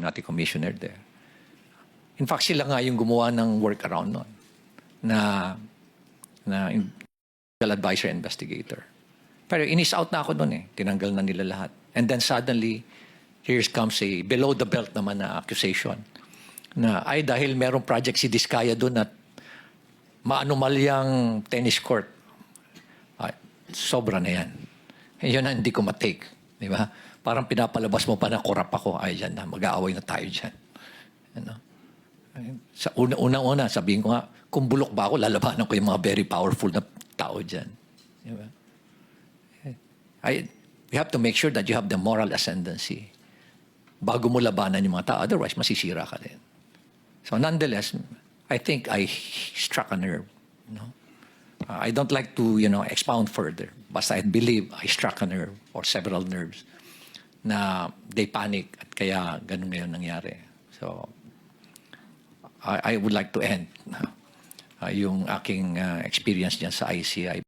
nating commissioner there. In fact, sila nga yung gumawa ng workaround nun na legal advisor investigator. Pero inis out na ako nun eh. Tinanggal na nila lahat. And then suddenly, here comes a below the belt naman na accusation na ay dahil merong project si Diskaya doon at maanumalyang tennis court. Ay, sobra na yan. Yun ang hindi ko matake. Di ba? Parang pinapalabas mo pa na korap ako. Ay, dyan na. Mag-aaway na tayo dyan. Ano? Sa unang-una, sabihin ko nga, kung bulok ba ako, lalabanan ko yung mga very powerful na tao dyan. Di ba? You have to make sure that you have the moral ascendancy bago mo labanan yung mga tao. Otherwise, masisira ka din. So nonetheless, I think I struck a nerve. No? I don't like to, expound further. Basta I believe I struck a nerve or several nerves na they panic at kaya ganun ngayon nangyari. So I would like to end yung aking experience dyan sa ICI.